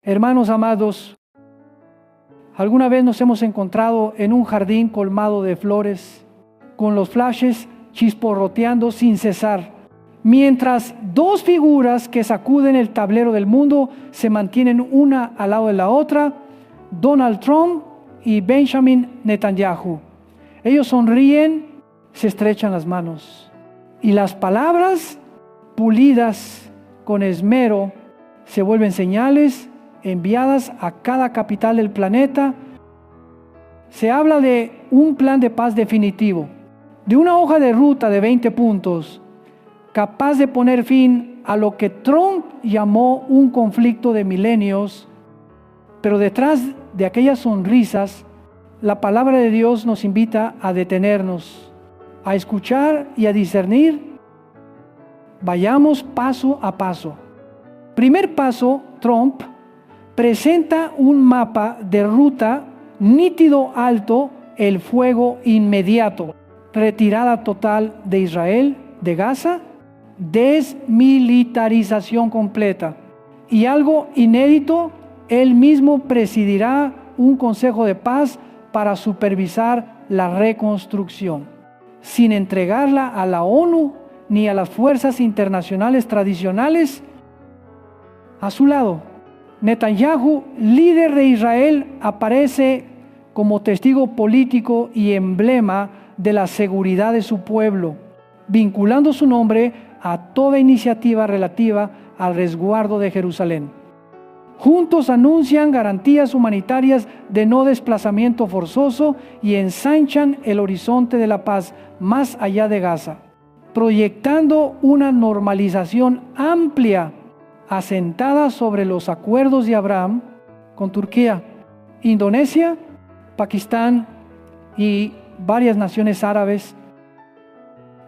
Hermanos amados, ¿alguna vez nos hemos encontrado en un jardín colmado de flores, con los flashes chisporroteando sin cesar, mientras dos figuras que sacuden el tablero del mundo se mantienen una al lado de la otra, Donald Trump y Benjamin Netanyahu? Ellos sonríen, se estrechan las manos, y las palabras pulidas con esmero se vuelven señales enviadas a cada capital del planeta. Se habla de un plan de paz definitivo, de una hoja de ruta de 20 puntos, capaz de poner fin a lo que Trump llamó un conflicto de milenios. Pero detrás de aquellas sonrisas, la palabra de Dios nos invita a detenernos, a escuchar y a discernir. Vayamos paso a paso. Primer paso, Trump presenta un mapa de ruta nítido, alto, el fuego inmediato, retirada total de Israel, de Gaza, desmilitarización completa. Y algo inédito, él mismo presidirá un consejo de paz para supervisar la reconstrucción, sin entregarla a la ONU ni a las fuerzas internacionales tradicionales. A su lado, Netanyahu, líder de Israel, aparece como testigo político y emblema de la seguridad de su pueblo, vinculando su nombre a toda iniciativa relativa al resguardo de Jerusalén. Juntos anuncian garantías humanitarias de no desplazamiento forzoso y ensanchan el horizonte de la paz más allá de Gaza, proyectando una normalización amplia asentada sobre los acuerdos de Abraham con Turquía, Indonesia, Pakistán y varias naciones árabes.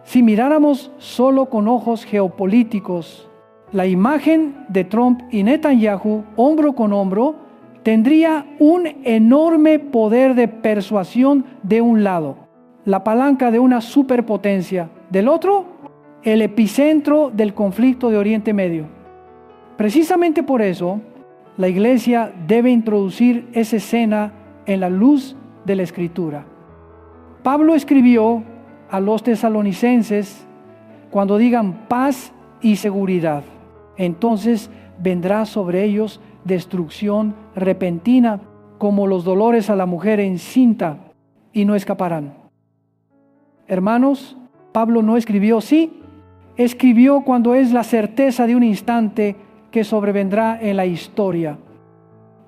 Si miráramos solo con ojos geopolíticos, la imagen de Trump y Netanyahu, hombro con hombro, tendría un enorme poder de persuasión de un lado, la palanca de una superpotencia; del otro, el epicentro del conflicto de Oriente Medio. Precisamente por eso, la Iglesia debe introducir esa escena en la luz de la Escritura. Pablo escribió a los tesalonicenses: cuando digan paz y seguridad, entonces vendrá sobre ellos destrucción repentina, como los dolores a la mujer encinta, y no escaparán. Hermanos, Pablo no escribió sí, escribió cuando es la certeza de un instante que sobrevendrá en la historia.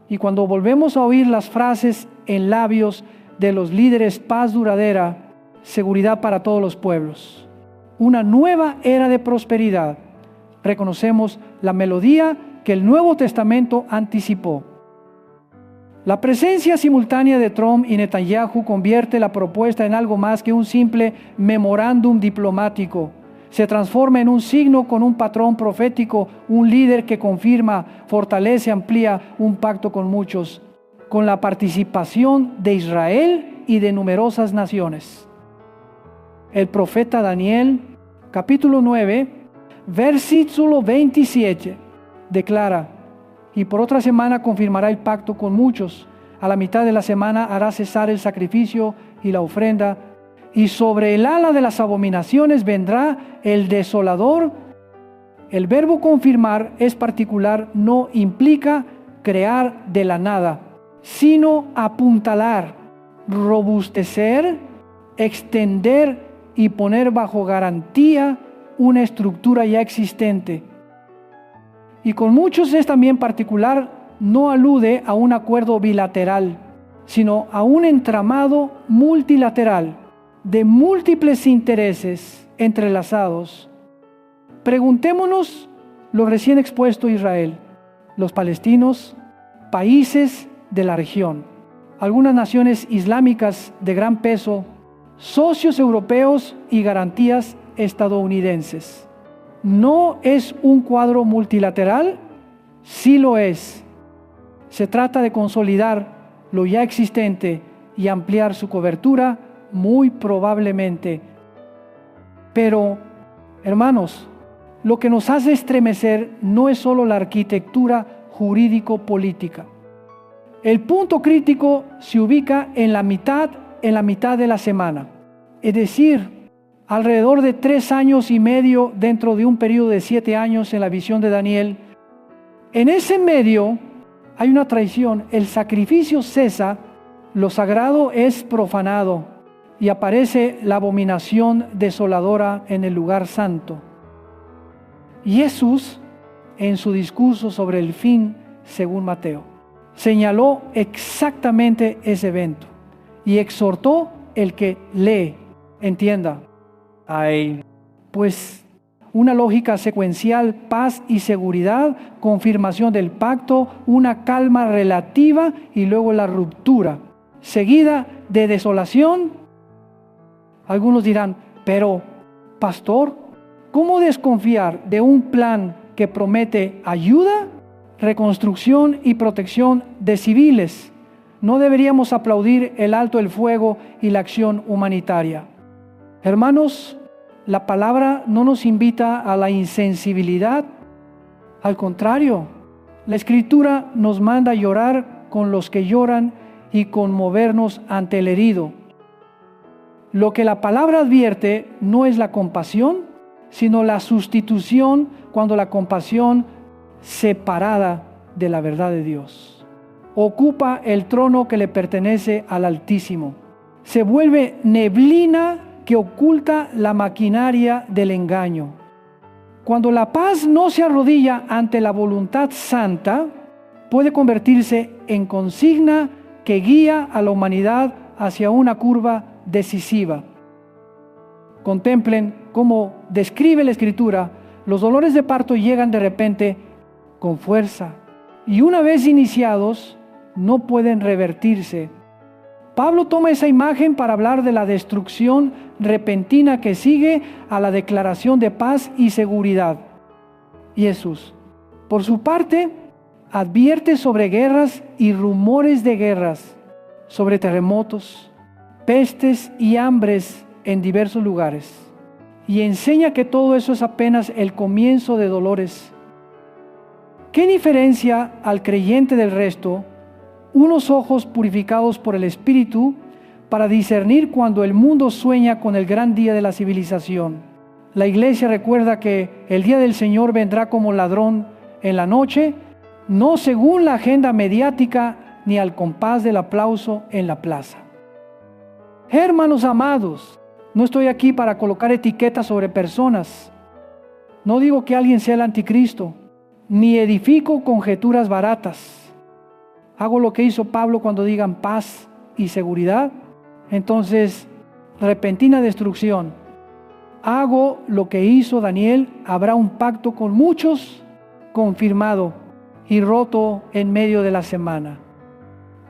Y cuando volvemos a oír las frases en labios de los líderes: paz duradera, seguridad para todos los pueblos, una nueva era de prosperidad, reconocemos la melodía que el Nuevo Testamento anticipó. La presencia simultánea de Trump y Netanyahu convierte la propuesta en algo más que un simple memorándum diplomático. Se transforma en un signo con un patrón profético, un líder que confirma, fortalece, amplía un pacto con muchos, con la participación de Israel y de numerosas naciones. El profeta Daniel, capítulo 9, versículo 27, declara: y por otra semana confirmará el pacto con muchos. A la mitad de la semana hará cesar el sacrificio y la ofrenda, y sobre el ala de las abominaciones vendrá el desolador. El verbo confirmar es particular, no implica crear de la nada, sino apuntalar, robustecer, extender y poner bajo garantía una estructura ya existente. Y con muchos es también particular, no alude a un acuerdo bilateral, sino a un entramado multilateral de múltiples intereses entrelazados. Preguntémonos lo recién expuesto: Israel, los palestinos, países de la región, algunas naciones islámicas de gran peso, socios europeos y garantías estadounidenses. ¿No es un cuadro multilateral? Sí lo es. Se trata de consolidar lo ya existente y ampliar su cobertura, muy probablemente. Pero, hermanos, lo que nos hace estremecer no es solo la arquitectura jurídico-política. El punto crítico se ubica en la mitad de la semana, es decir, alrededor de 3 años y medio dentro de un periodo de 7 años en la visión de Daniel. En ese medio hay una traición, el sacrificio cesa, lo sagrado es profanado y aparece la abominación desoladora en el lugar santo. Jesús, en su discurso sobre el fin, según Mateo, señaló exactamente ese evento y exhortó el que lee, entienda. Pues una lógica secuencial, paz y seguridad, confirmación del pacto, una calma relativa y luego la ruptura, seguida de desolación. Algunos dirán, pero, pastor, ¿cómo desconfiar de un plan que promete ayuda, reconstrucción y protección de civiles? No deberíamos aplaudir el alto el fuego y la acción humanitaria. Hermanos, la palabra no nos invita a la insensibilidad. Al contrario, la Escritura nos manda a llorar con los que lloran y conmovernos ante el herido. Lo que la palabra advierte no es la compasión, sino la sustitución cuando la compasión, separada de la verdad de Dios, ocupa el trono que le pertenece al Altísimo. Se vuelve neblina que oculta la maquinaria del engaño. Cuando la paz no se arrodilla ante la voluntad santa, puede convertirse en consigna que guía a la humanidad hacia una curva decisiva. Contemplen cómo describe la Escritura: los dolores de parto llegan de repente con fuerza y una vez iniciados no pueden revertirse. Pablo toma esa imagen para hablar de la destrucción repentina que sigue a la declaración de paz y seguridad. Jesús, por su parte, advierte sobre guerras y rumores de guerras, sobre terremotos, pestes y hambres en diversos lugares, y enseña que todo eso es apenas el comienzo de dolores. ¿Qué diferencia al creyente del resto? Unos ojos purificados por el Espíritu para discernir cuando el mundo sueña con el gran día de la civilización. La iglesia recuerda que el día del Señor vendrá como ladrón en la noche, no según la agenda mediática ni al compás del aplauso en la plaza. Hermanos amados, no estoy aquí para colocar etiquetas sobre personas. No digo que alguien sea el anticristo, ni edifico conjeturas baratas. Hago lo que hizo Pablo cuando digan paz y seguridad, entonces repentina destrucción. Hago lo que hizo Daniel, habrá un pacto con muchos confirmado y roto en medio de la semana.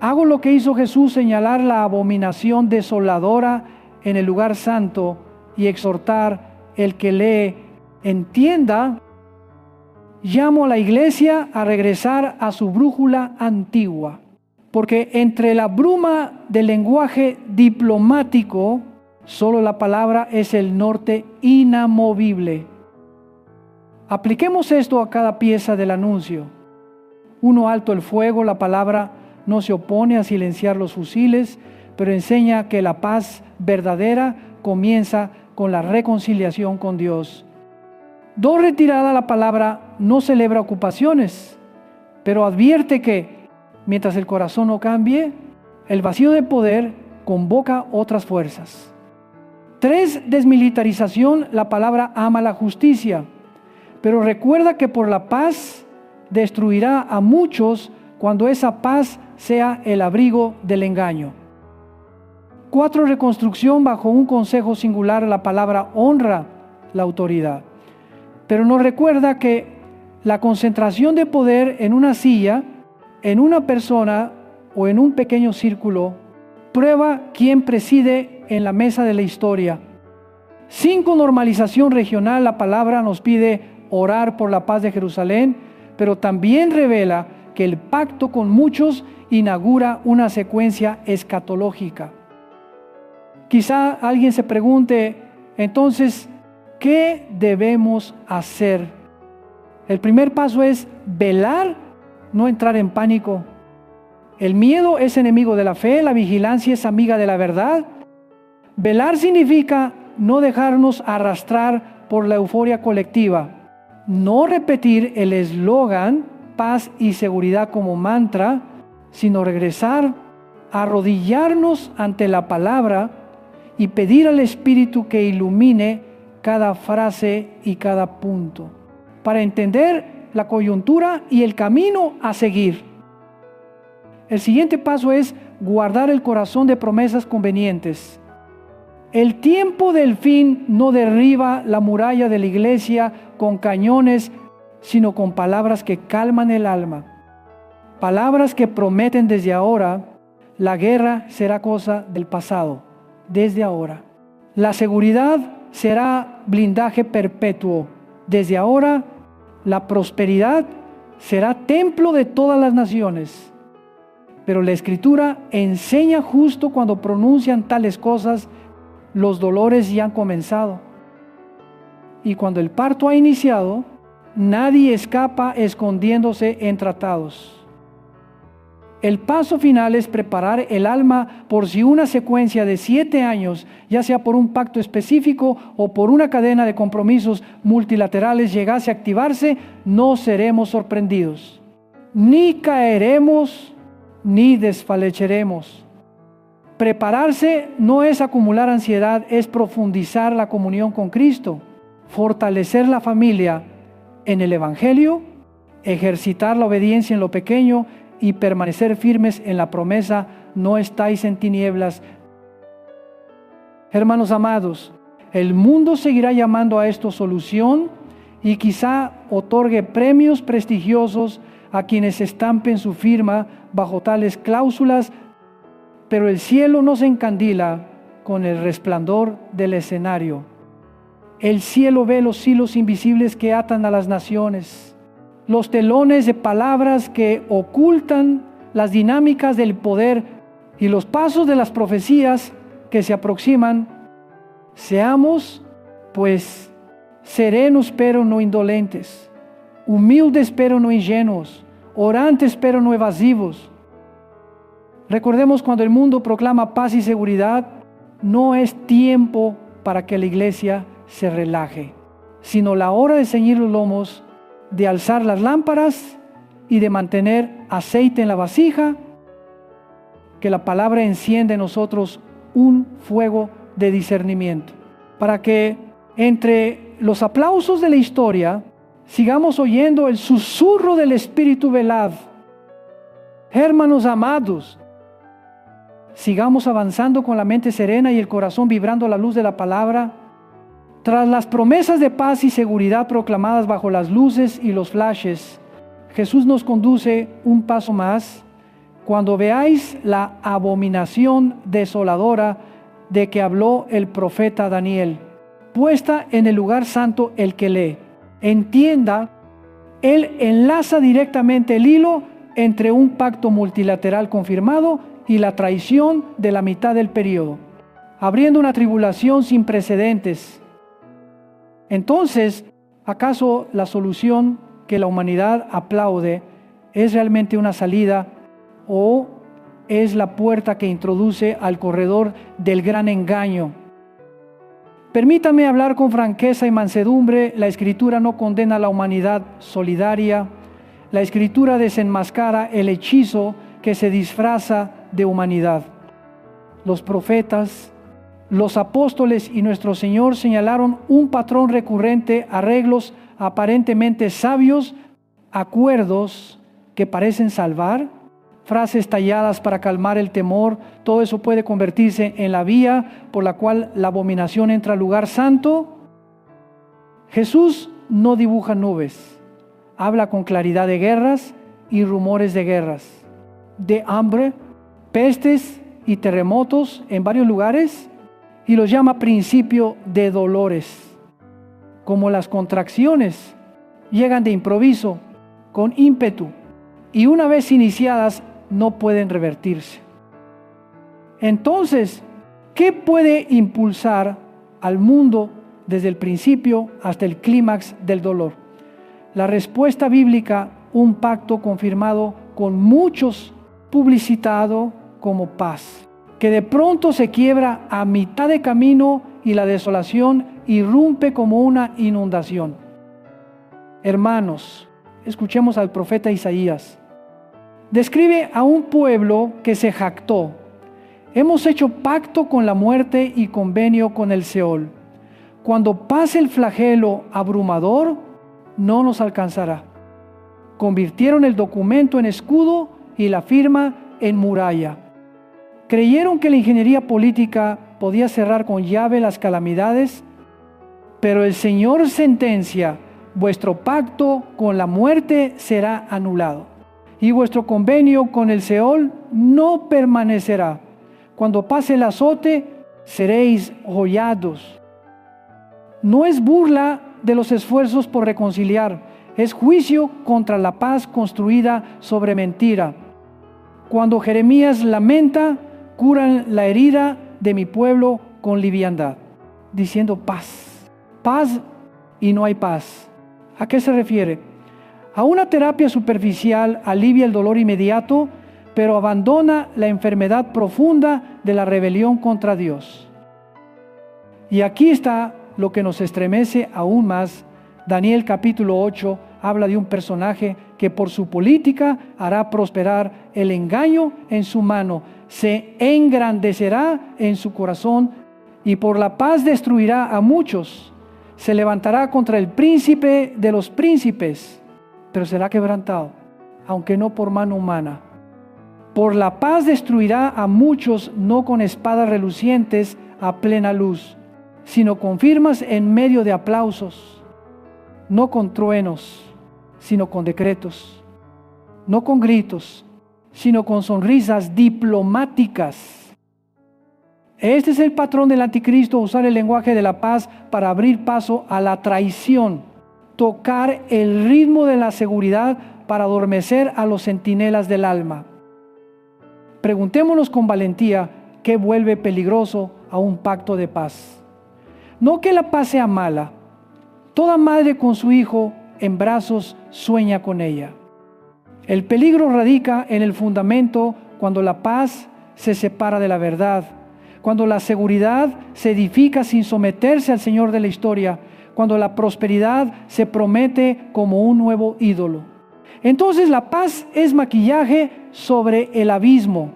Hago lo que hizo Jesús, señalar la abominación desoladora en el lugar santo y exhortar el que lee, entienda. Llamo a la iglesia a regresar a su brújula antigua, porque entre la bruma del lenguaje diplomático, solo la palabra es el norte inamovible. Apliquemos esto a cada pieza del anuncio. 1, alto el fuego, la palabra no se opone a silenciar los fusiles, pero enseña que la paz verdadera comienza con la reconciliación con Dios. 2, retirada, la palabra no celebra ocupaciones, pero advierte que, mientras el corazón no cambie, el vacío de poder convoca otras fuerzas. 3, desmilitarización, la palabra ama la justicia, pero recuerda que por la paz destruirá a muchos cuando esa paz sea el abrigo del engaño. 4, reconstrucción, bajo un consejo singular, la palabra honra la autoridad, pero nos recuerda que la concentración de poder en una silla, en una persona o en un pequeño círculo, prueba quién preside en la mesa de la historia. 5, normalización regional, la palabra nos pide orar por la paz de Jerusalén, pero también revela que el pacto con muchos inaugura una secuencia escatológica. Quizá alguien se pregunte, entonces, ¿qué debemos hacer? El primer paso es velar no entrar en pánico. El miedo es enemigo de la fe, la vigilancia es amiga de la verdad. Velar significa no dejarnos arrastrar por la euforia colectiva, no repetir el eslogan paz y seguridad como mantra, sino regresar, arrodillarnos ante la palabra y pedir al Espíritu que ilumine cada frase y cada punto, para entender la coyuntura y el camino a seguir. El siguiente paso es guardar el corazón de promesas convenientes. El tiempo del fin no derriba la muralla de la iglesia con cañones, sino con palabras que calman el alma. Palabras que prometen desde ahora, la guerra será cosa del pasado, desde ahora. La seguridad será blindaje perpetuo. Desde ahora, la prosperidad será templo de todas las naciones. Pero la Escritura enseña justo cuando pronuncian tales cosas, los dolores ya han comenzado. Y cuando el parto ha iniciado, nadie escapa escondiéndose en tratados. El paso final es preparar el alma por si una secuencia de 7 años, ya sea por un pacto específico o por una cadena de compromisos multilaterales, llegase a activarse, no seremos sorprendidos. Ni caeremos, ni desfalleceremos. Prepararse no es acumular ansiedad, es profundizar la comunión con Cristo, fortalecer la familia en el Evangelio, ejercitar la obediencia en lo pequeño y permanecer firmes en la promesa, no estáis en tinieblas. Hermanos amados, el mundo seguirá llamando a esto solución y quizá otorgue premios prestigiosos a quienes estampen su firma bajo tales cláusulas, pero el cielo no se encandila con el resplandor del escenario. El cielo ve los hilos invisibles que atan a las naciones, los telones de palabras que ocultan las dinámicas del poder y los pasos de las profecías que se aproximan. Seamos, pues, serenos pero no indolentes, humildes pero no ingenuos, orantes pero no evasivos. Recordemos, cuando el mundo proclama paz y seguridad, no es tiempo para que la iglesia se relaje, sino la hora de ceñir los lomos, de alzar las lámparas y de mantener aceite en la vasija, que la palabra enciende en nosotros un fuego de discernimiento, para que entre los aplausos de la historia sigamos oyendo el susurro del Espíritu velad. Hermanos amados, sigamos avanzando con la mente serena y el corazón vibrando a la luz de la palabra. Tras las promesas de paz y seguridad proclamadas bajo las luces y los flashes, Jesús nos conduce un paso más cuando veáis la abominación desoladora de que habló el profeta Daniel, puesta en el lugar santo. El que lee, entienda, él enlaza directamente el hilo entre un pacto multilateral confirmado y la traición de la mitad del período, abriendo una tribulación sin precedentes. Entonces, ¿acaso la solución que la humanidad aplaude es realmente una salida o es la puerta que introduce al corredor del gran engaño? Permítame hablar con franqueza y mansedumbre. La Escritura no condena a la humanidad solidaria. La Escritura desenmascara el hechizo que se disfraza de humanidad. Los profetas, los apóstoles y nuestro Señor señalaron un patrón recurrente: arreglos aparentemente sabios, acuerdos que parecen salvar, frases talladas para calmar el temor. Todo eso puede convertirse en la vía por la cual la abominación entra al lugar santo. Jesús no dibuja nubes, habla con claridad de guerras y rumores de guerras, de hambre, pestes y terremotos en varios lugares, y los llama principio de dolores. Como las contracciones llegan de improviso, con ímpetu, y una vez iniciadas no pueden revertirse. Entonces, ¿qué puede impulsar al mundo desde el principio hasta el clímax del dolor? La respuesta bíblica un pacto confirmado con muchos, publicitado como paz, que de pronto se quiebra a mitad de camino y la desolación irrumpe como una inundación. Hermanos, escuchemos al profeta Isaías. Describe a un pueblo que se jactó. Hemos hecho pacto con la muerte y convenio con el Seol. Cuando pase el flagelo abrumador, no nos alcanzará. Convirtieron el documento en escudo y la firma en muralla. Creyeron que la ingeniería política podía cerrar con llave las calamidades, pero el Señor sentencia: vuestro pacto con la muerte será anulado, y vuestro convenio con el Seol no permanecerá. Cuando pase el azote, seréis hollados. No es burla de los esfuerzos por reconciliar, es juicio contra la paz construida sobre mentira. Cuando Jeremías lamenta, curan la herida de mi pueblo con liviandad, diciendo paz, paz, y no hay paz. ¿A qué se refiere? A una terapia superficial alivia el dolor inmediato, pero abandona la enfermedad profunda de la rebelión contra Dios. Y aquí está lo que nos estremece aún más. Daniel capítulo 8 habla de un personaje que por su política hará prosperar el engaño en su mano, se engrandecerá en su corazón y por la paz destruirá a muchos. Se levantará contra el príncipe de los príncipes, pero será quebrantado, aunque no por mano humana. Por la paz destruirá a muchos, no con espadas relucientes a plena luz, sino con firmas en medio de aplausos, no con truenos, sino con decretos, no con gritos, sino con sonrisas diplomáticas. Este es el patrón del anticristo: usar el lenguaje de la paz para abrir paso a la traición, tocar el ritmo de la seguridad para adormecer a los centinelas del alma. Preguntémonos con valentía qué vuelve peligroso a un pacto de paz. No que la paz sea mala. Toda madre con su hijo en brazos sueña con ella. El peligro radica en el fundamento cuando la paz se separa de la verdad, cuando la seguridad se edifica sin someterse al Señor de la historia, cuando la prosperidad se promete como un nuevo ídolo. Entonces la paz es maquillaje sobre el abismo.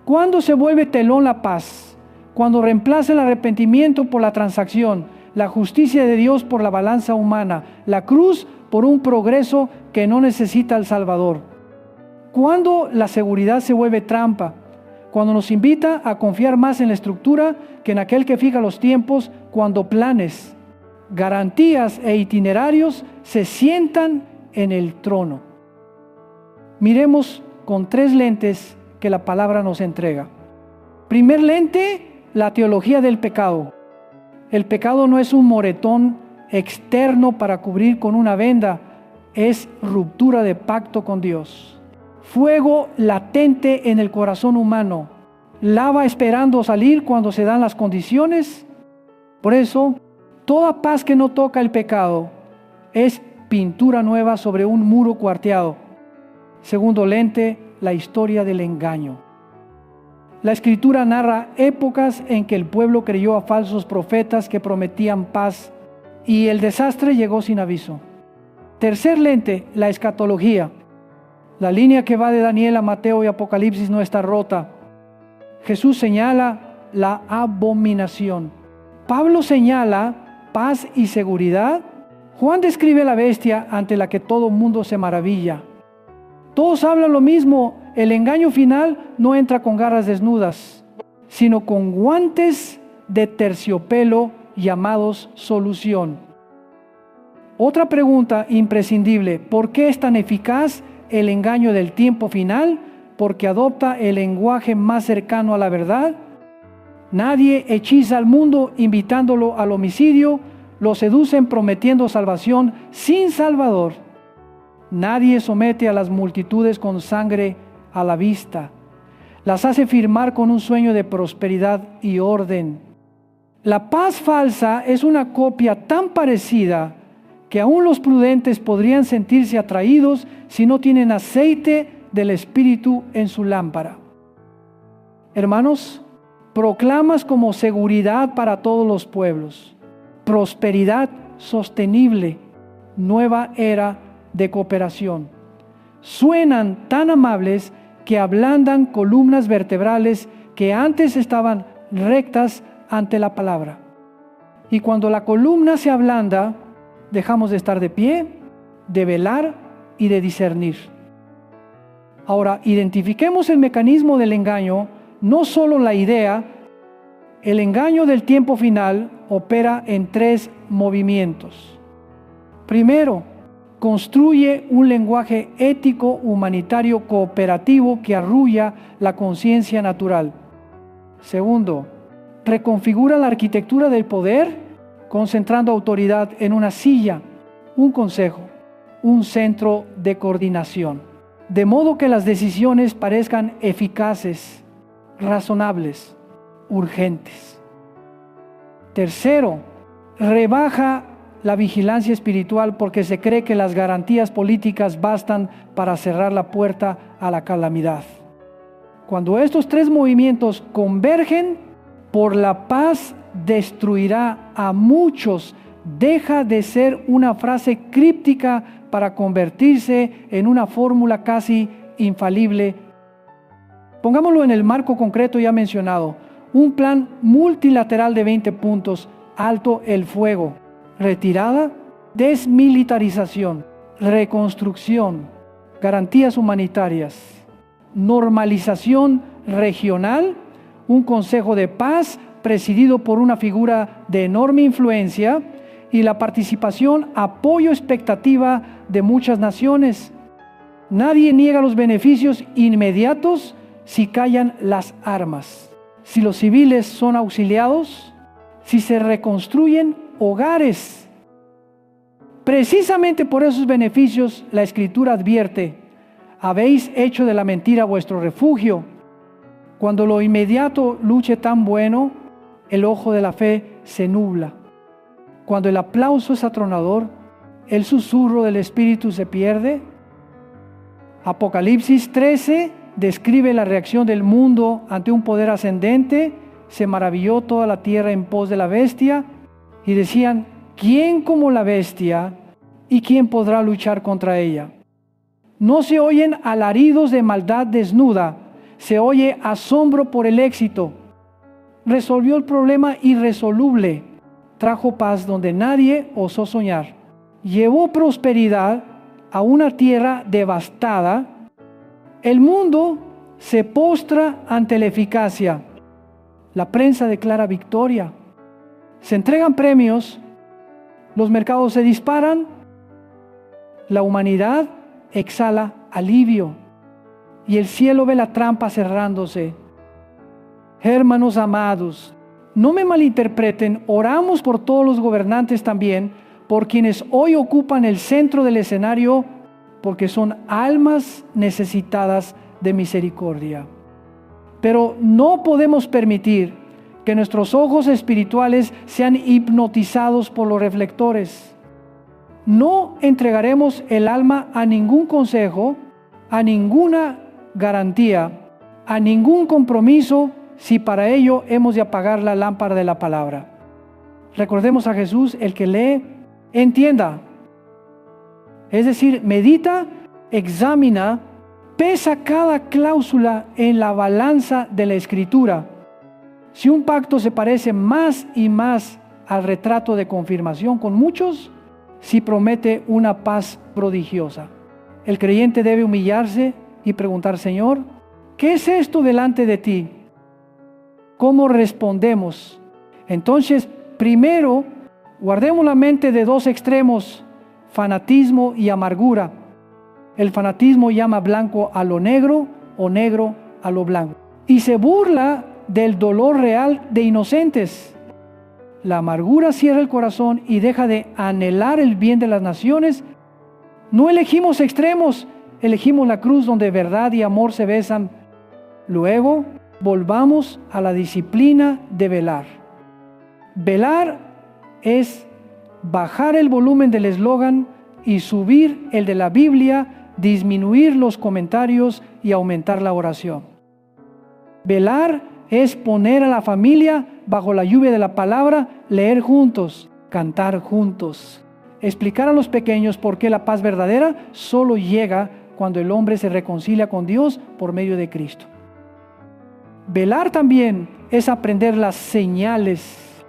¿Cuándo se vuelve telón la paz? Cuando reemplaza el arrepentimiento por la transacción, la justicia de Dios por la balanza humana, la cruz por un progreso que no necesita al Salvador. Cuando la seguridad se vuelve trampa, cuando nos invita a confiar más en la estructura que en aquel que fija los tiempos, cuando planes, garantías e itinerarios se sientan en el trono. Miremos con 3 lentes que la palabra nos entrega. Primer lente, la teología del pecado. El pecado no es un moretón externo para cubrir con una venda, es ruptura de pacto con Dios. Fuego latente en el corazón humano, lava esperando salir cuando se dan las condiciones. Por eso, toda paz que no toca el pecado es pintura nueva sobre un muro cuarteado. Segundo lente, la historia del engaño. La Escritura narra épocas en que el pueblo creyó a falsos profetas que prometían paz y el desastre llegó sin aviso. Tercer lente, la escatología. La línea que va de Daniel a Mateo y Apocalipsis no está rota. Jesús señala la abominación. Pablo señala paz y seguridad. Juan describe la bestia ante la que todo mundo se maravilla. Todos hablan lo mismo. El engaño final no entra con garras desnudas, sino con guantes de terciopelo llamados solución. Otra pregunta imprescindible: ¿por qué es tan eficaz el engaño del tiempo final? Porque adopta el lenguaje más cercano a la verdad. Nadie hechiza al mundo invitándolo al homicidio, lo seducen prometiendo salvación sin Salvador. Nadie somete a las multitudes con sangre a la vista. Las hace firmar con un sueño de prosperidad y orden. La paz falsa es una copia tan parecida que aún los prudentes podrían sentirse atraídos si no tienen aceite del Espíritu en su lámpara. Hermanos, proclamas como seguridad para todos los pueblos, prosperidad sostenible, nueva era de cooperación. Suenan tan amables que ablandan columnas vertebrales que antes estaban rectas ante la palabra. Y cuando la columna se ablanda, dejamos de estar de pie, de velar y de discernir. Ahora, identifiquemos el mecanismo del engaño, no solo la idea. El engaño del tiempo final opera en 3 movimientos. Primero, construye un lenguaje ético, humanitario, cooperativo que arrulla la conciencia natural. Segundo, reconfigura la arquitectura del poder, concentrando autoridad en una silla, un consejo, un centro de coordinación, de modo que las decisiones parezcan eficaces, razonables, urgentes. Tercero, rebaja la vigilancia espiritual porque se cree que las garantías políticas bastan para cerrar la puerta a la calamidad. Cuando estos 3 movimientos convergen, por la paz destruirá a muchos. Deja de ser una frase críptica para convertirse en una fórmula casi infalible. Pongámoslo en el marco concreto ya mencionado. Un plan multilateral de 20 puntos, alto el fuego, retirada, desmilitarización, reconstrucción, garantías humanitarias, normalización regional, un consejo de paz presidido por una figura de enorme influencia y la participación, apoyo, expectativa de muchas naciones. Nadie niega los beneficios inmediatos si callan las armas, si los civiles son auxiliados, si se reconstruyen hogares. Precisamente por esos beneficios la Escritura advierte: habéis hecho de la mentira vuestro refugio. Cuando lo inmediato luce tan bueno, el ojo de la fe se nubla. Cuando el aplauso es atronador, el susurro del Espíritu se pierde. Apocalipsis 13 describe la reacción del mundo ante un poder ascendente. Se maravilló toda la tierra en pos de la bestia y decían: ¿quién como la bestia y quién podrá luchar contra ella? No se oyen alaridos de maldad desnuda, se oye asombro por el éxito. Resolvió el problema irresoluble, trajo paz donde nadie osó soñar, llevó prosperidad a una tierra devastada. El mundo se postra ante la eficacia. La prensa declara victoria. Se entregan premios, los mercados se disparan, la humanidad exhala alivio y el cielo ve la trampa cerrándose. Hermanos amados, no me malinterpreten, oramos por todos los gobernantes también, por quienes hoy ocupan el centro del escenario, porque son almas necesitadas de misericordia. Pero no podemos permitir que nuestros ojos espirituales sean hipnotizados por los reflectores. No entregaremos el alma a ningún consejo, a ninguna garantía, a ningún compromiso, si para ello hemos de apagar la lámpara de la palabra. Recordemos a Jesús: el que lee, entienda. Es decir, medita, examina, pesa cada cláusula en la balanza de la Escritura. Si un pacto se parece más y más al retrato de confirmación con muchos, si promete una paz prodigiosa. El creyente debe humillarse y preguntar: Señor, ¿qué es esto delante de ti? ¿Cómo respondemos? Entonces, primero, guardemos la mente de 2 extremos, fanatismo y amargura. El fanatismo llama blanco a lo negro o negro a lo blanco, y se burla del dolor real de inocentes. La amargura cierra el corazón y deja de anhelar el bien de las naciones. No elegimos extremos, elegimos la cruz donde verdad y amor se besan. Luego, volvamos a la disciplina de velar. Velar es bajar el volumen del eslogan y subir el de la Biblia, disminuir los comentarios y aumentar la oración. Velar es poner a la familia bajo la lluvia de la palabra, leer juntos, cantar juntos. Explicar a los pequeños por qué la paz verdadera solo llega cuando el hombre se reconcilia con Dios por medio de Cristo. Velar también es aprender las señales.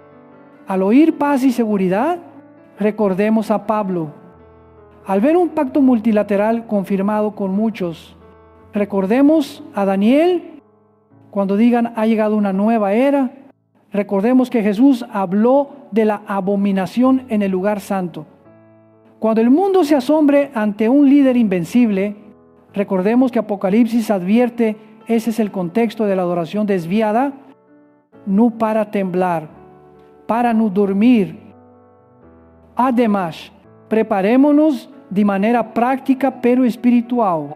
Al oír paz y seguridad, recordemos a Pablo. Al ver un pacto multilateral confirmado con muchos, recordemos a Daniel cuando digan ha llegado una nueva era. Recordemos que Jesús habló de la abominación en el lugar santo. Cuando el mundo se asombre ante un líder invencible, recordemos que Apocalipsis advierte, ese es el contexto de la adoración desviada, no para temblar, para no dormir. Además, preparémonos de manera práctica pero espiritual.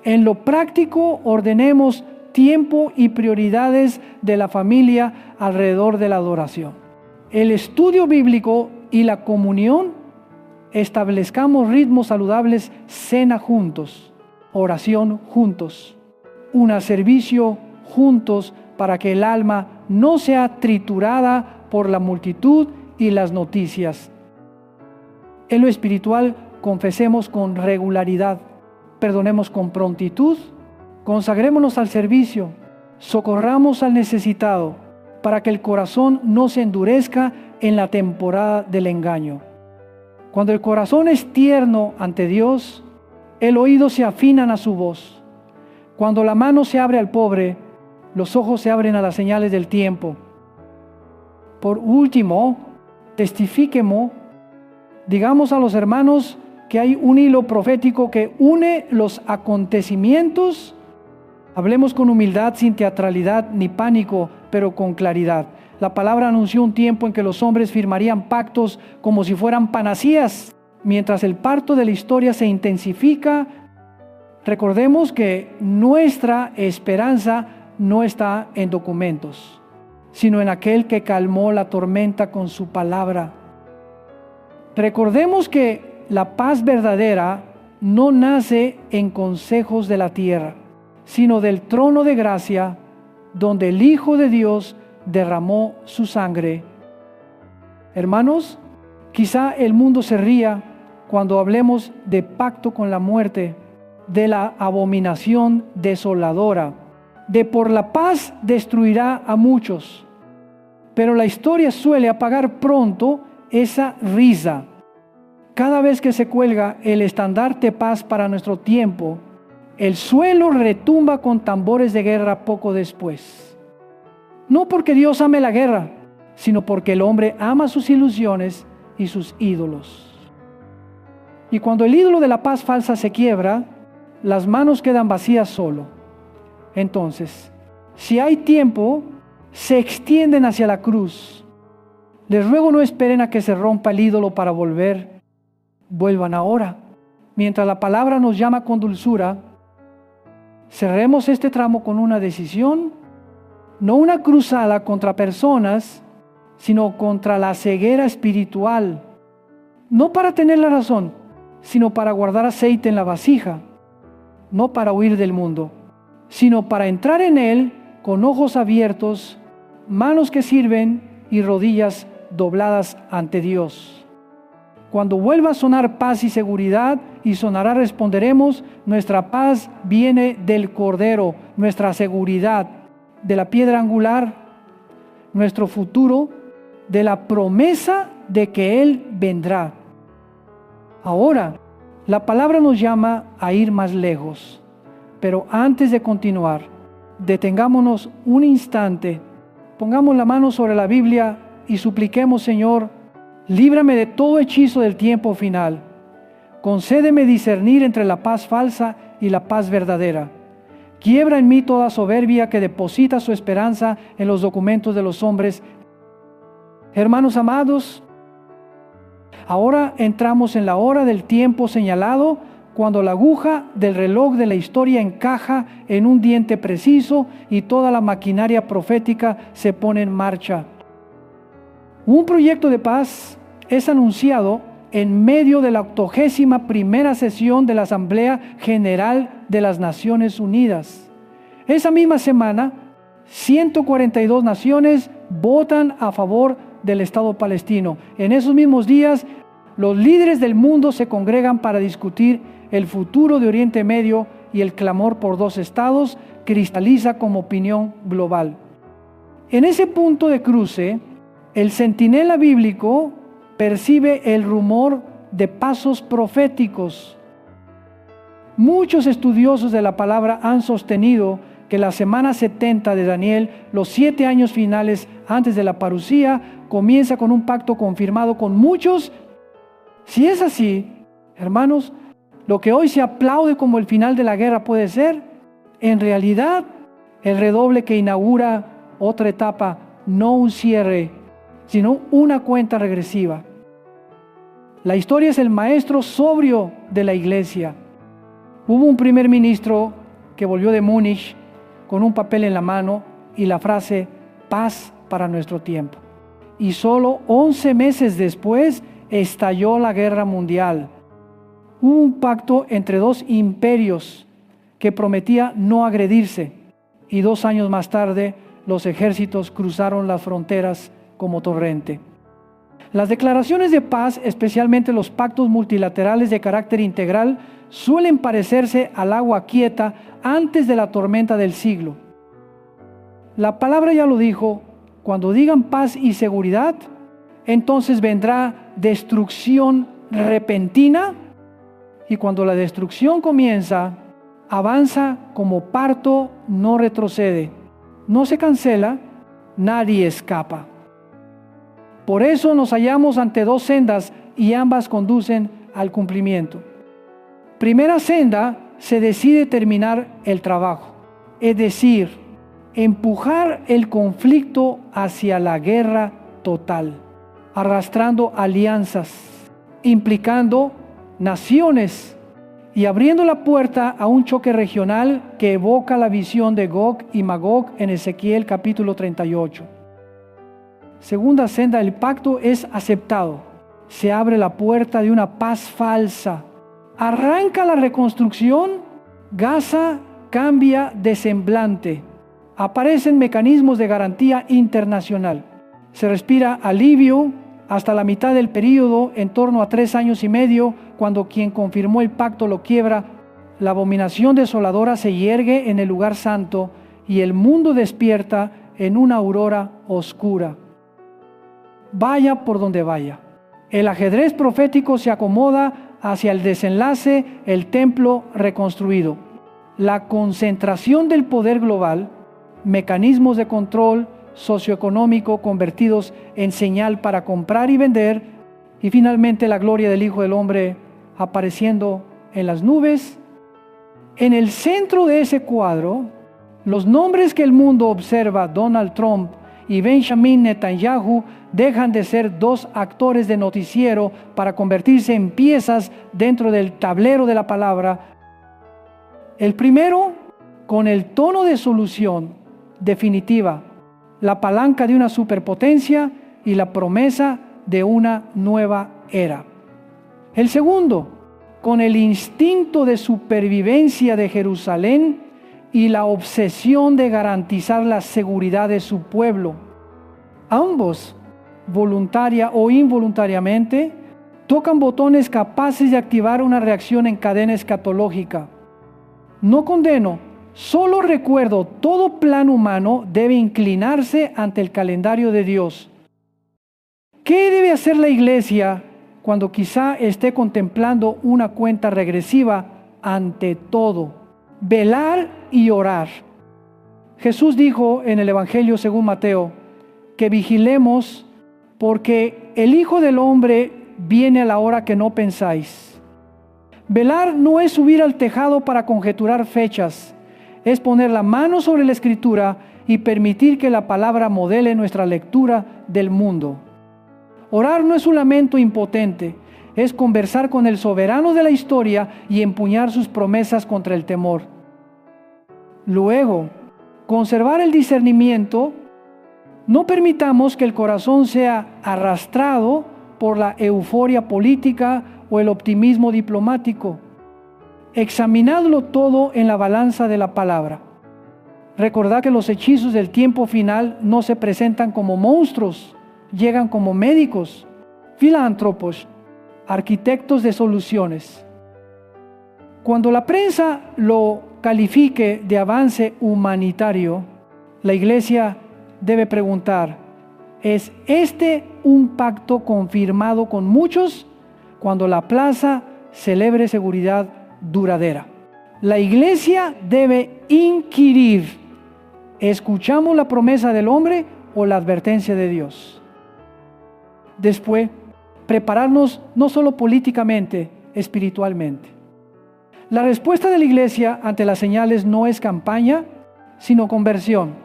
En lo práctico, ordenemos tiempo y prioridades de la familia alrededor de la adoración. El estudio bíblico y la comunión, establezcamos ritmos saludables, cena juntos, oración juntos, un servicio juntos para que el alma no sea triturada por la multitud y las noticias. En lo espiritual, confesemos con regularidad, perdonemos con prontitud, consagrémonos al servicio, socorramos al necesitado, para que el corazón no se endurezca en la temporada del engaño. Cuando el corazón es tierno ante Dios, el oído se afinan a su voz. Cuando la mano se abre al pobre, los ojos se abren a las señales del tiempo. Por último, testifiquemos, digamos a los hermanos que hay un hilo profético que une los acontecimientos. Hablemos con humildad, sin teatralidad ni pánico, pero con claridad. La palabra anunció un tiempo en que los hombres firmarían pactos como si fueran panacías. Mientras el parto de la historia se intensifica, recordemos que nuestra esperanza no está en documentos, sino en aquel que calmó la tormenta con su palabra. Recordemos que la paz verdadera no nace en consejos de la tierra, sino del trono de gracia, donde el Hijo de Dios derramó su sangre. Hermanos, quizá el mundo se ría cuando hablemos de pacto con la muerte, de la abominación desoladora, de por la paz destruirá a muchos. Pero la historia suele apagar pronto esa risa. Cada vez que se cuelga el estandarte paz para nuestro tiempo, el suelo retumba con tambores de guerra poco después. No porque Dios ame la guerra, sino porque el hombre ama sus ilusiones y sus ídolos. Y cuando el ídolo de la paz falsa se quiebra, las manos quedan vacías solo. Entonces, si hay tiempo, se extienden hacia la cruz. Les ruego no esperen a que se rompa el ídolo para volver. Vuelvan ahora. Mientras la palabra nos llama con dulzura, cerremos este tramo con una decisión, no una cruzada contra personas, sino contra la ceguera espiritual. No para tener la razón, sino para guardar aceite en la vasija. No para huir del mundo, sino para entrar en él con ojos abiertos, manos que sirven y rodillas dobladas ante Dios. Cuando vuelva a sonar paz y seguridad y sonará responderemos, nuestra paz viene del Cordero, nuestra seguridad de la piedra angular, nuestro futuro de la promesa de que Él vendrá. Ahora, la palabra nos llama a ir más lejos, pero antes de continuar, detengámonos un instante, pongamos la mano sobre la Biblia y supliquemos, Señor, líbrame de todo hechizo del tiempo final. Concédeme discernir entre la paz falsa y la paz verdadera. Quiebra en mí toda soberbia que deposita su esperanza en los documentos de los hombres. Hermanos amados, ahora entramos en la hora del tiempo señalado, cuando la aguja del reloj de la historia encaja en un diente preciso y toda la maquinaria profética se pone en marcha. Un proyecto de paz es anunciado en medio de la 81ª sesión de la Asamblea General de las Naciones Unidas. Esa misma semana, 142 naciones votan a favor del Estado palestino. En esos mismos días, los líderes del mundo se congregan para discutir el futuro de Oriente Medio y el clamor por 2 estados cristaliza como opinión global. En ese punto de cruce, el centinela bíblico percibe el rumor de pasos proféticos. Muchos estudiosos de la palabra han sostenido que la semana 70 de Daniel, los 7 años finales antes de la parusía, comienza con un pacto confirmado con muchos. Si es así, hermanos, lo que hoy se aplaude como el final de la guerra puede ser, en realidad, el redoble que inaugura otra etapa, no un cierre, sino una cuenta regresiva. La historia es el maestro sobrio de la iglesia. Hubo un primer ministro que volvió de Múnich con un papel en la mano y la frase paz para nuestro tiempo. Y solo 11 meses después estalló la guerra mundial. Hubo un pacto entre 2 imperios que prometía no agredirse y 2 años más tarde los ejércitos cruzaron las fronteras como torrente. Las declaraciones de paz, especialmente los pactos multilaterales de carácter integral, suelen parecerse al agua quieta antes de la tormenta del siglo. La palabra ya lo dijo, cuando digan paz y seguridad, entonces vendrá destrucción repentina, y cuando la destrucción comienza, avanza como parto, no retrocede, no se cancela, nadie escapa. Por eso nos hallamos ante 2 sendas y ambas conducen al cumplimiento. Primera senda, se decide terminar el trabajo, es decir, empujar el conflicto hacia la guerra total, arrastrando alianzas, implicando naciones y abriendo la puerta a un choque regional que evoca la visión de Gog y Magog en Ezequiel capítulo 38. Segunda senda, el pacto es aceptado. Se abre la puerta de una paz falsa. Arranca la reconstrucción, Gaza cambia de semblante. Aparecen mecanismos de garantía internacional. Se respira alivio hasta la mitad del período, en torno a 3 años y medio, cuando quien confirmó el pacto lo quiebra. La abominación desoladora se yergue en el lugar santo y el mundo despierta en una aurora oscura. Vaya por donde vaya. El ajedrez profético se acomoda hacia el desenlace, el templo reconstruido. La concentración del poder global, mecanismos de control socioeconómico convertidos en señal para comprar y vender, y finalmente la gloria del Hijo del Hombre apareciendo en las nubes. En el centro de ese cuadro, los nombres que el mundo observa, Donald Trump y Benjamin Netanyahu, dejan de ser 2 actores de noticiero para convertirse en piezas dentro del tablero de la palabra. El primero, con el tono de solución definitiva, la palanca de una superpotencia y la promesa de una nueva era. El segundo, con el instinto de supervivencia de Jerusalén y la obsesión de garantizar la seguridad de su pueblo. Ambos, voluntaria o involuntariamente, tocan botones capaces de activar una reacción en cadena escatológica. No condeno, solo recuerdo, todo plan humano debe inclinarse ante el calendario de Dios. ¿Qué debe hacer la iglesia cuando quizá esté contemplando una cuenta regresiva? Ante todo, velar y orar. Jesús dijo en el Evangelio según Mateo que vigilemos porque el Hijo del Hombre viene a la hora que no pensáis. Velar no es subir al tejado para conjeturar fechas, es poner la mano sobre la Escritura y permitir que la palabra modele nuestra lectura del mundo. Orar no es un lamento impotente, es conversar con el soberano de la historia y empuñar sus promesas contra el temor. Luego, conservar el discernimiento. No permitamos que el corazón sea arrastrado por la euforia política o el optimismo diplomático. Examinadlo todo en la balanza de la palabra. Recordad que los hechizos del tiempo final no se presentan como monstruos, llegan como médicos, filántropos, arquitectos de soluciones. Cuando la prensa lo califique de avance humanitario, la Iglesia debe preguntar: ¿es este un pacto confirmado con muchos cuando la plaza celebre seguridad duradera? La Iglesia debe inquirir: ¿escuchamos la promesa del hombre o la advertencia de Dios? Después, prepararnos no solo políticamente, espiritualmente. La respuesta de la Iglesia ante las señales no es campaña, sino conversión.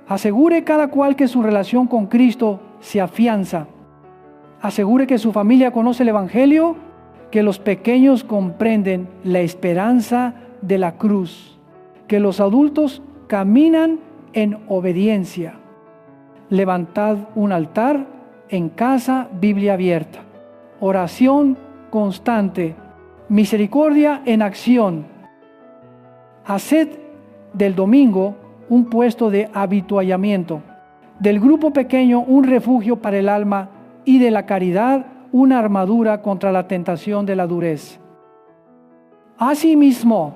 Asegure cada cual que su relación con Cristo se afianza. Asegure que su familia conoce el Evangelio, que los pequeños comprenden la esperanza de la cruz, que los adultos caminan en obediencia. Levantad un altar en casa, Biblia abierta, oración constante, misericordia en acción. Haced del domingo un puesto de habituallamiento, del grupo pequeño un refugio para el alma y de la caridad una armadura contra la tentación de la dureza. Asimismo,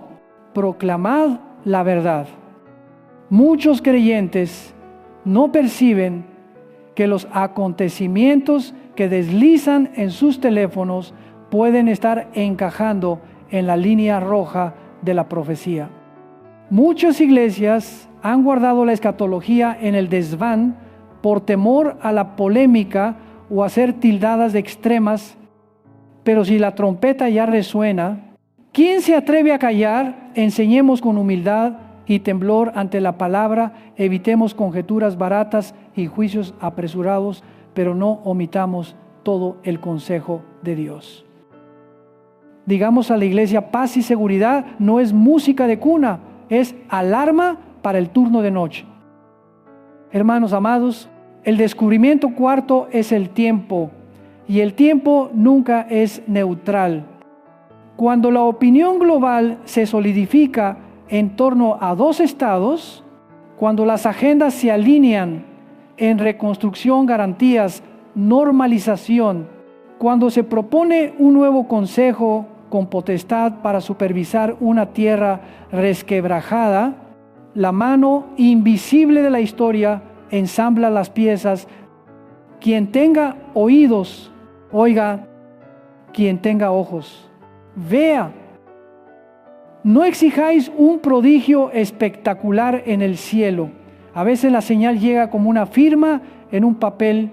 proclamad la verdad. Muchos creyentes no perciben que los acontecimientos que deslizan en sus teléfonos pueden estar encajando en la línea roja de la profecía. Muchas iglesias han guardado la escatología en el desván por temor a la polémica o a ser tildadas de extremas, pero si la trompeta ya resuena, ¿quién se atreve a callar? Enseñemos con humildad y temblor ante la palabra, evitemos conjeturas baratas y juicios apresurados, pero no omitamos todo el consejo de Dios. Digamos a la iglesia: paz y seguridad no es música de cuna, es alarma para el turno de noche. Hermanos amados, el descubrimiento cuarto es el tiempo, y el tiempo nunca es neutral. Cuando la opinión global se solidifica en torno a dos estados, cuando las agendas se alinean en reconstrucción, garantías, normalización, cuando se propone un nuevo consejo con potestad para supervisar una tierra resquebrajada, la mano invisible de la historia ensambla las piezas. Quien tenga oídos, oiga; quien tenga ojos, vea. No exijáis un prodigio espectacular en el cielo. A veces la señal llega como una firma en un papel.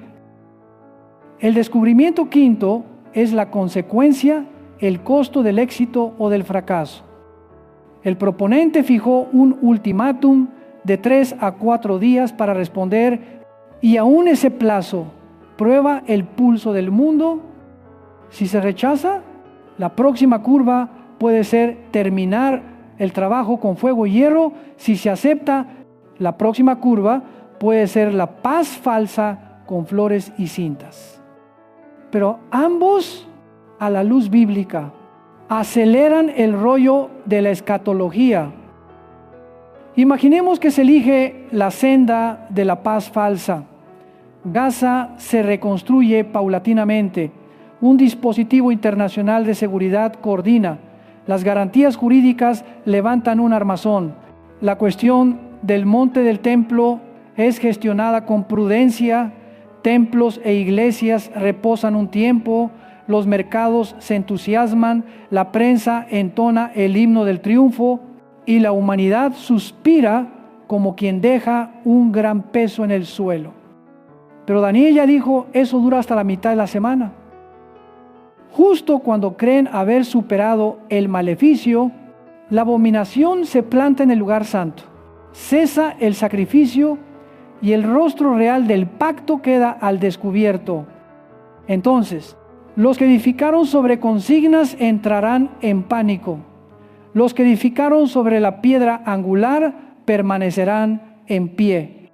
El descubrimiento quinto es la consecuencia, el costo del éxito o del fracaso. El proponente fijó un ultimátum de 3 a 4 días para responder, y aún ese plazo prueba el pulso del mundo. Si se rechaza, la próxima curva puede ser terminar el trabajo con fuego y hierro. Si se acepta, la próxima curva puede ser la paz falsa con flores y cintas. Pero ambos, a la luz bíblica, aceleran el rollo de la escatología. Imaginemos que se elige la senda de la paz falsa. Gaza se reconstruye paulatinamente. Un dispositivo internacional de seguridad coordina. Las garantías jurídicas levantan un armazón. La cuestión del monte del templo es gestionada con prudencia. Templos e iglesias reposan un tiempo. Los mercados se entusiasman. La prensa entona el himno del triunfo. Y la humanidad suspira como quien deja un gran peso en el suelo. Pero Daniel ya dijo: eso dura hasta la mitad de la semana. Justo cuando creen haber superado el maleficio, la abominación se planta en el lugar santo. Cesa el sacrificio y el rostro real del pacto queda al descubierto. Entonces, los que edificaron sobre consignas entrarán en pánico. Los que edificaron sobre la piedra angular permanecerán en pie.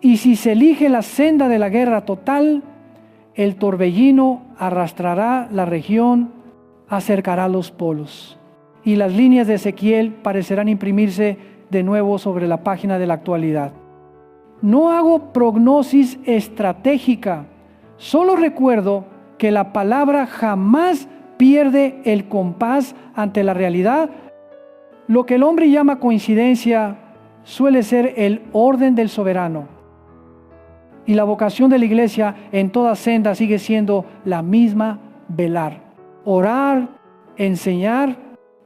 Y si se elige la senda de la guerra total, el torbellino arrastrará la región, acercará los polos. Y las líneas de Ezequiel parecerán imprimirse de nuevo sobre la página de la actualidad. No hago prognosis estratégica, solo recuerdo que la palabra jamás pierde el compás ante la realidad. Lo que el hombre llama coincidencia suele ser el orden del soberano. Y la vocación de la iglesia en toda senda sigue siendo la misma: velar, orar, enseñar,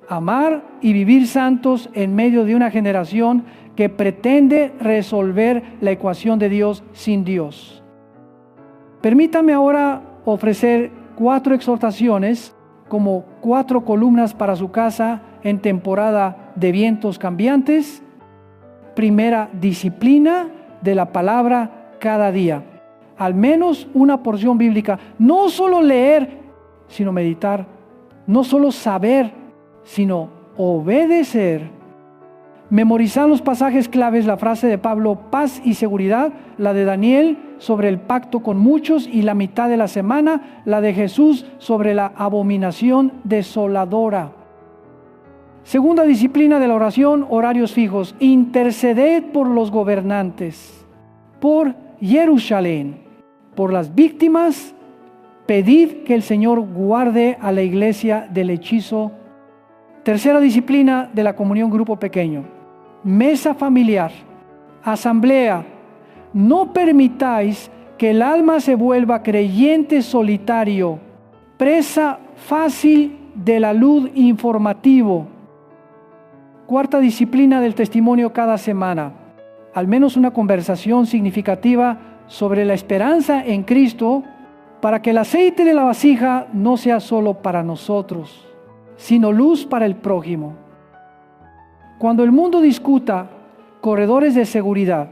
amar y vivir santos en medio de una generación que pretende resolver la ecuación de Dios sin Dios. Permítame ahora ofrecer 4 exhortaciones como 4 columnas para su casa en temporada de vientos cambiantes. Primera, disciplina de la palabra cada día. Al menos una porción bíblica. No solo leer, sino meditar. No solo saber, sino obedecer. Memorizar los pasajes claves, la frase de Pablo, paz y seguridad, la de Daniel sobre el pacto con muchos y la mitad de la semana, la de Jesús sobre la abominación desoladora. Segunda disciplina de la oración, horarios fijos. Interceded por los gobernantes, por Jerusalén, por las víctimas. Pedid que el Señor guarde a la iglesia del hechizo. Tercera disciplina de la comunión grupo pequeño. Mesa familiar, asamblea. No permitáis que el alma se vuelva creyente solitario, presa fácil del alud informativo. Cuarta disciplina del testimonio cada semana. Al menos una conversación significativa sobre la esperanza en Cristo, para que el aceite de la vasija no sea solo para nosotros, sino luz para el prójimo. Cuando el mundo discuta corredores de seguridad,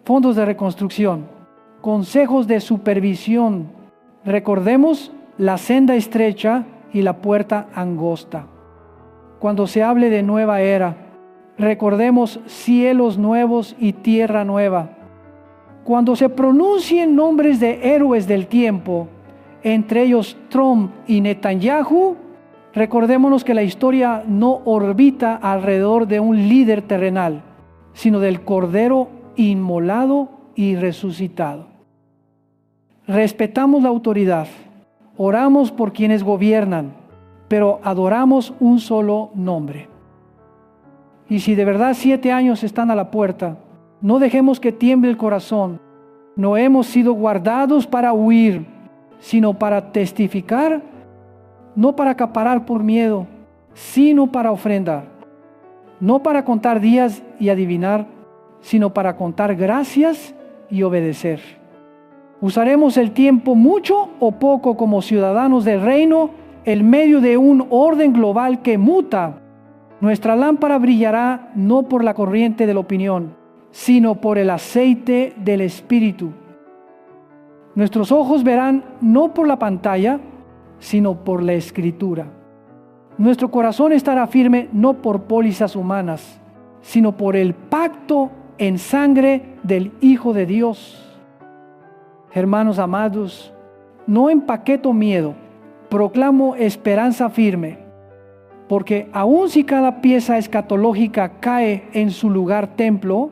fondos de reconstrucción, consejos de supervisión, recordemos la senda estrecha y la puerta angosta. Cuando se hable de nueva era, recordemos cielos nuevos y tierra nueva. Cuando se pronuncien nombres de héroes del tiempo, entre ellos Trump y Netanyahu, recordémonos que la historia no orbita alrededor de un líder terrenal, sino del Cordero inmolado y resucitado. Respetamos la autoridad, oramos por quienes gobiernan, pero adoramos un solo nombre. Y si de verdad 7 años están a la puerta, no dejemos que tiemble el corazón. No hemos sido guardados para huir, sino para testificar, no para acaparar por miedo, sino para ofrendar. No para contar días y adivinar, sino para contar gracias y obedecer. Usaremos el tiempo mucho o poco como ciudadanos del reino en medio de un orden global que muta. Nuestra lámpara brillará no por la corriente de la opinión, sino por el aceite del Espíritu. Nuestros ojos verán no por la pantalla, sino por la Escritura. Nuestro corazón estará firme no por pólizas humanas, sino por el pacto en sangre del Hijo de Dios. Hermanos amados, no empaqueto miedo, proclamo esperanza firme, porque aun si cada pieza escatológica cae en su lugar templo,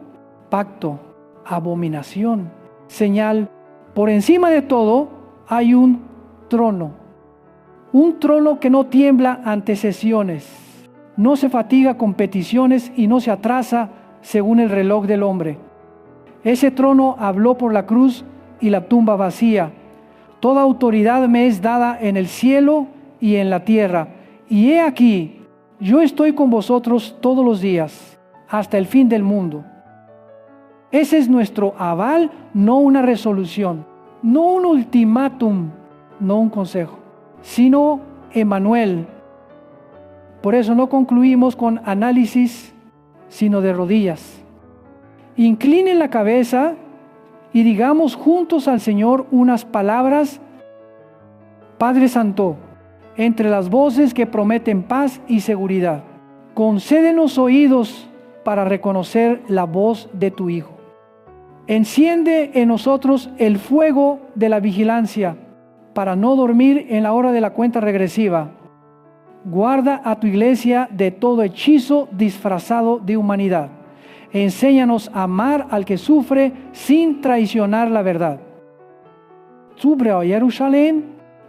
pacto, abominación, señal, por encima de todo hay un trono que no tiembla ante sesiones, no se fatiga con peticiones y no se atrasa según el reloj del hombre. Ese trono habló por la cruz y la tumba vacía. Toda autoridad me es dada en el cielo y en la tierra. Y he aquí, yo estoy con vosotros todos los días, hasta el fin del mundo. Ese es nuestro aval, no una resolución, no un ultimátum, no un consejo, sino Emmanuel. Por eso no concluimos con análisis, sino de rodillas. Inclinen la cabeza y digamos juntos al Señor unas palabras. Padre Santo, entre las voces que prometen paz y seguridad, concédenos oídos para reconocer la voz de tu Hijo. Enciende en nosotros el fuego de la vigilancia para no dormir en la hora de la cuenta regresiva. Guarda a tu iglesia de todo hechizo disfrazado de humanidad. Enséñanos a amar al que sufre sin traicionar la verdad. Sube, oh Jerusalén,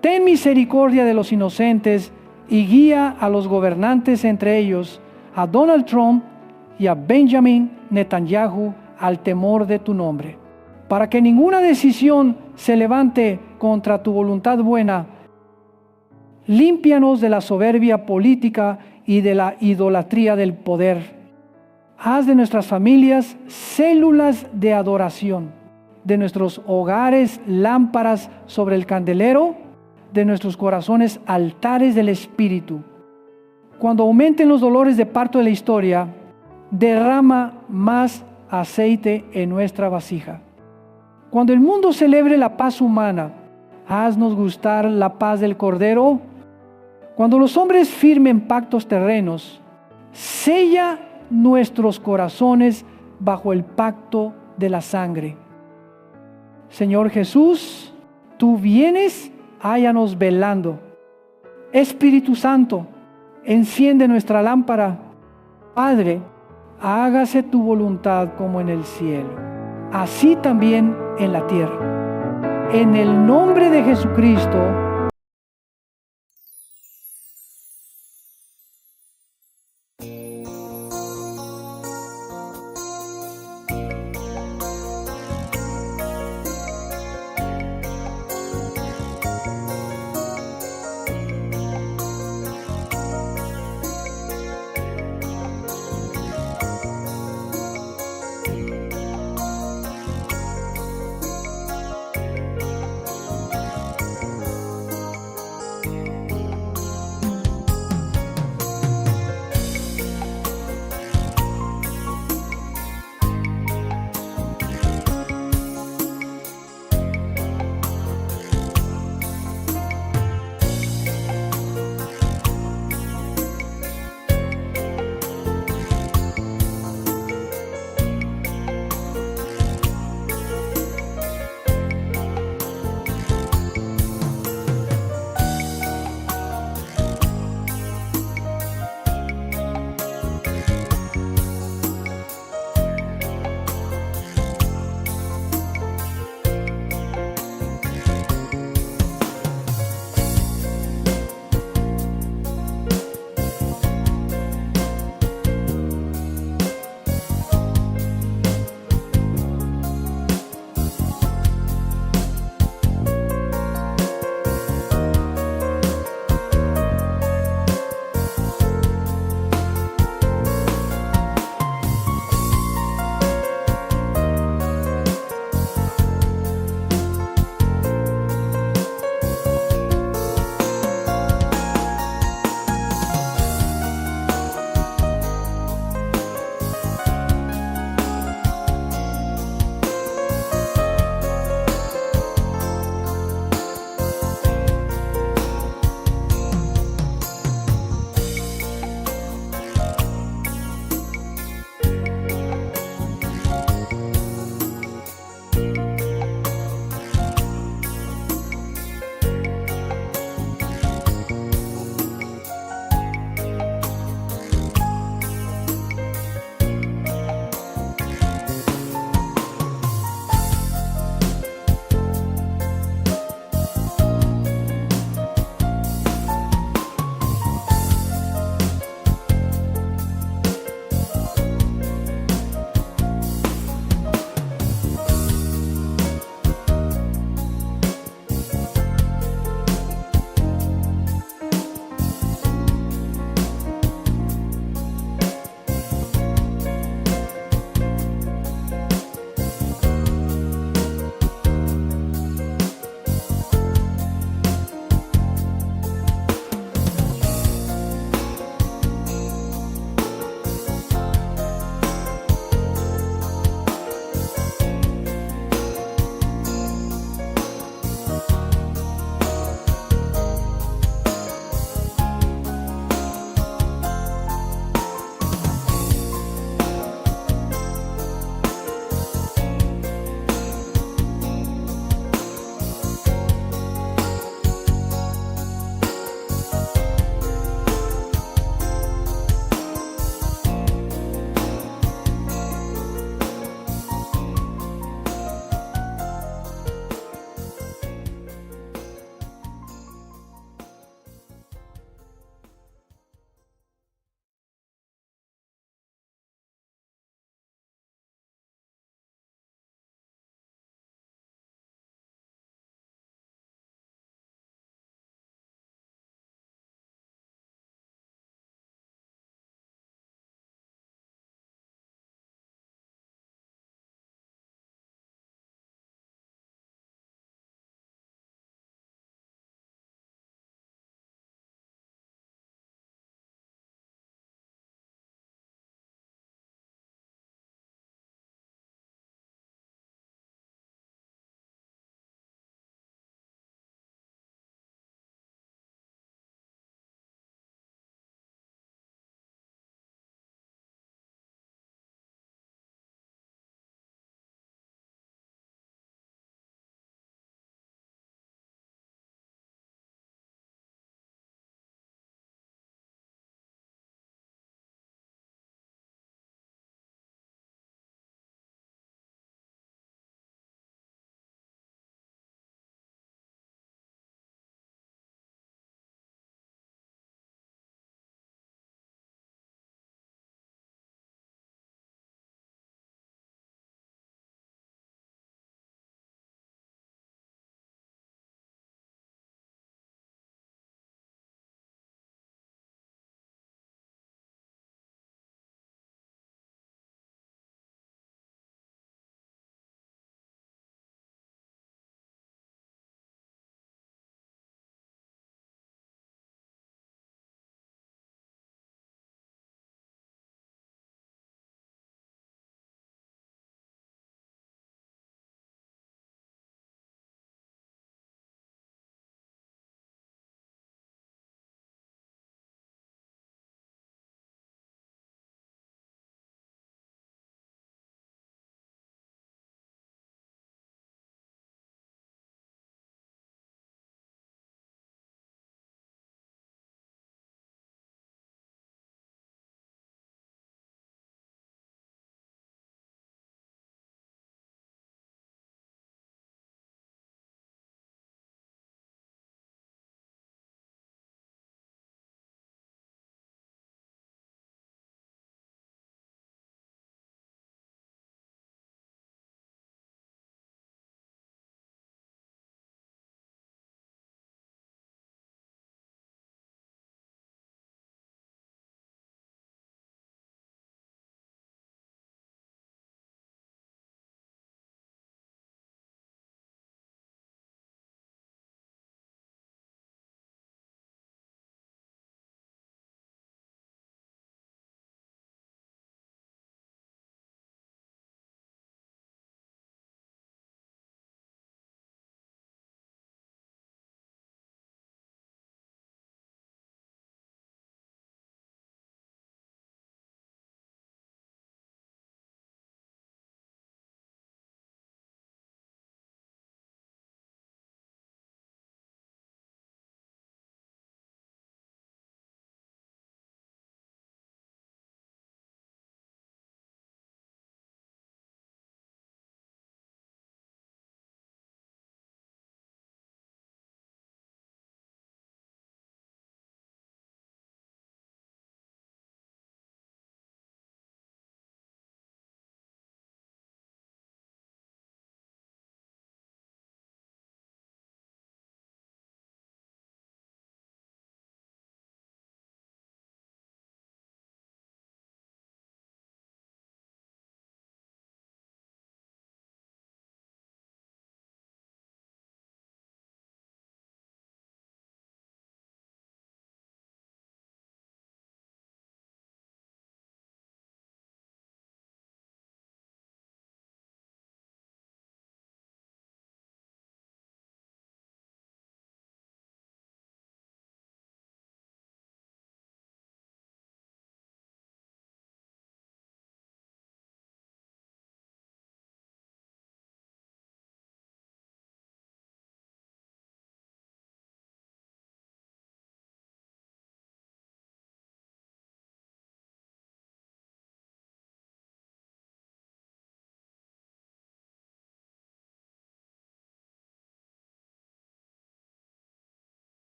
ten misericordia de los inocentes y guía a los gobernantes, entre ellos a Donald Trump y a Benjamin Netanyahu, al temor de tu nombre, para que ninguna decisión se levante contra tu voluntad buena. Límpianos de la soberbia política y de la idolatría del poder. Haz de nuestras familias células de adoración, de nuestros hogares lámparas sobre el candelero, de nuestros corazones altares del Espíritu. Cuando aumenten los dolores de parto de la historia, derrama más aceite en nuestra vasija. Cuando el mundo celebre la paz humana, haznos gustar la paz del Cordero. Cuando los hombres firmen pactos terrenos, sella nuestros corazones bajo el pacto de la sangre. Señor Jesús, tú vienes, hállanos velando. Espíritu Santo, enciende nuestra lámpara. Padre, hágase tu voluntad como en el cielo, así también en la tierra. En el nombre de Jesucristo,